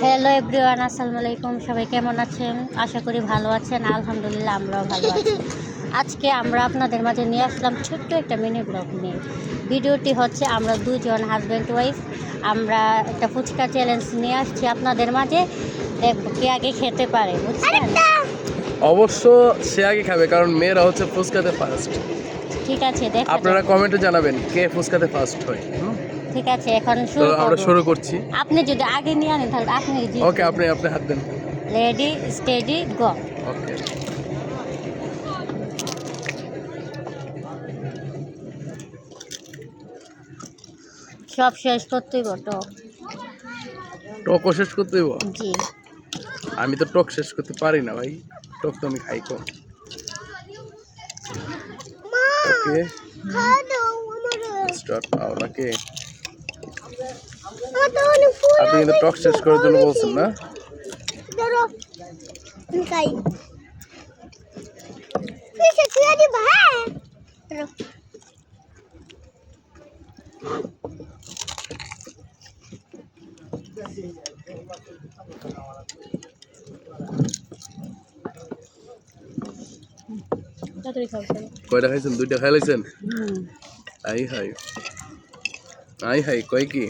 Hello everyone, আসসালামু আলাইকুম। সবাই কেমন আছেন? আশা করি ভালো আছেন। আলহামদুলিল্লাহ, আমরাও ভালো আছি। আজকে আমরা আপনাদের মাঝে নিয়ে আসলাম ছোট্ট একটা মিনি ব্লগ নিয়ে। ভিডিওটি হচ্ছে আমরা দুজন হাজব্যান্ড ওয়াইফ আমরা একটা ফুচকা চ্যালেঞ্জ নিয়ে আসছি আপনাদের মাঝে। দেখবো কে আগে খেতে পারে, বুঝছেন? অবশ্য সে আগে খাবে, কারণ মেয়েরা হচ্ছে ফুচকাতে ফার্স্ট। ঠিক আছে, দেখ আপনারা কমেন্টে জানাবেন কে ফুচকাতে ফার্স্ট হয়। ঠিক আছে, এখন আমরা শুরু করছি। আপনি যদি আগে নিয়ে আনেন তাহলে আপনি ওকে, আপনি হাত দেন। রেডি, স্টেডি, গো। ওকে, সব শেষ করতেই টকও শেষ করতে হইব। জি, আমি তো টক শেষ করতে পারি না ভাই, টক তো আমি খাই কম। ওকে, স্টার্ট নাও নাকি? আপনি কিন্তু টক শেষ করার জন্য বলছেন না? কয়টা খাইছেন? 2টা খাই লাইছেন? আই হাই কয় কি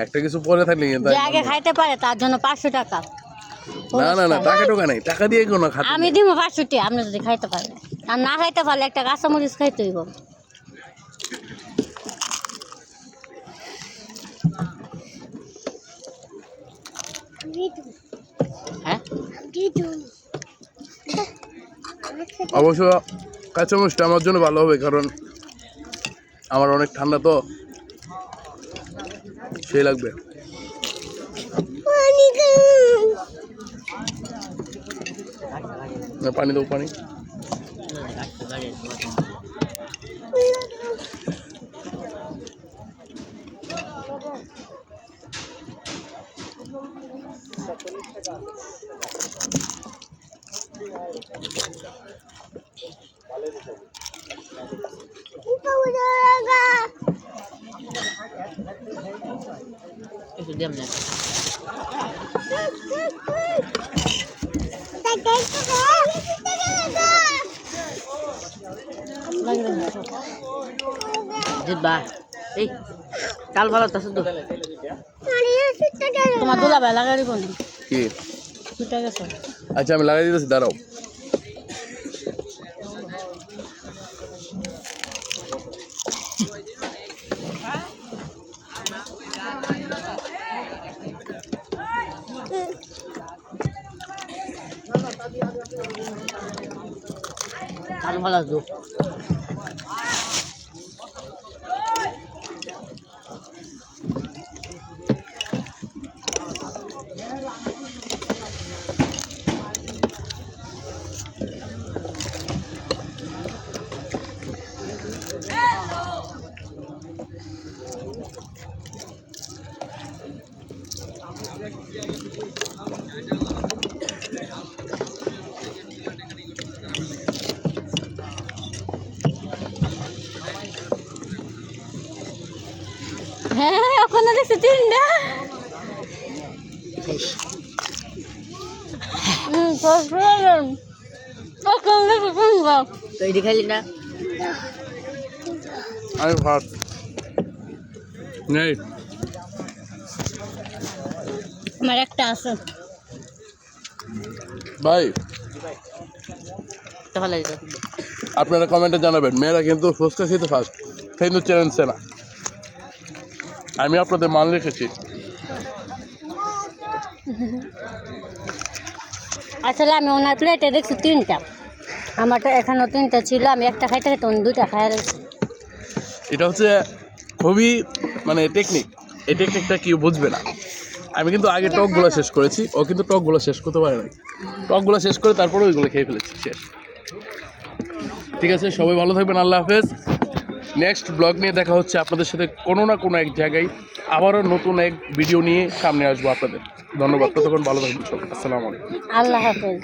একটা কিছু পরে থাকলে কিন্তু যে আগে খাইতে পারে তার জন্য 500 টাকা। না টাকা নাই, টাকা দিয়ে কোনো খাতে আমি দিব 500 টাকা আপনি যদি খাইতে পারেন। আর না খাইতে পারলে একটা কাঁচামরিচ খাইতে হইব। হ্যাঁ, অবশ্য কাঁচামরিচটা আমার জন্য ভালো হবে, কারণ আমার অনেক ঠান্ডা, তো সেই লাগবে। পানি দাও, পানি। এই কাল ভালো তো শুধু তোমার দুলা ভাই লাগাই দিব না কি? ঠিক আছে, আচ্ছা, আমি লাগাই দিতেছি, দাঁড়াও। কাল ভালো আসবো। হ্যাঁ, ওখানে দেখছি 3টা। তৈরি খাইলি না? আমি ভাত নেই, আমার একটা আছে ভাই। তাহলে আপনারা কমেন্টে জানাবেন, মেয়েরা কিন্তু ফুচকা খেতে ফার্স্ট, কিন্তু চ্যালেঞ্জে না। আমি আপনাদের মান রেখেছি। আসলে আমি ওনার প্লেটে দেখছি 3টা, আমারটা এখানেও 3টা ছিল। আমি একটা খাইতে খাইতে উনি 2টা খাই রয়েছি। এটা হচ্ছে খুবই টেকনিক। এই টেকনিকটা কেউ বুঝবে না। আমি কিন্তু আগে টকগুলো শেষ করেছি, ও কিন্তু টকগুলো শেষ করতে পারে নাই। টকগুলো শেষ করে তারপরে ওইগুলো খেয়ে ফেলেছি, শেষ। ঠিক আছে, সবাই ভালো থাকবেন, আল্লাহ হাফেজ। নেক্সট ব্লগ নিয়ে দেখা হচ্ছে আপনাদের সাথে কোনো না কোনো এক জায়গায়। আবারও নতুন এক ভিডিও নিয়ে সামনে আসবো আপনাদের। ধন্যবাদ, ততক্ষণ ভালো থাকবেন সবাই। আসসালামু আলাইকুম, আল্লাহ হাফেজ।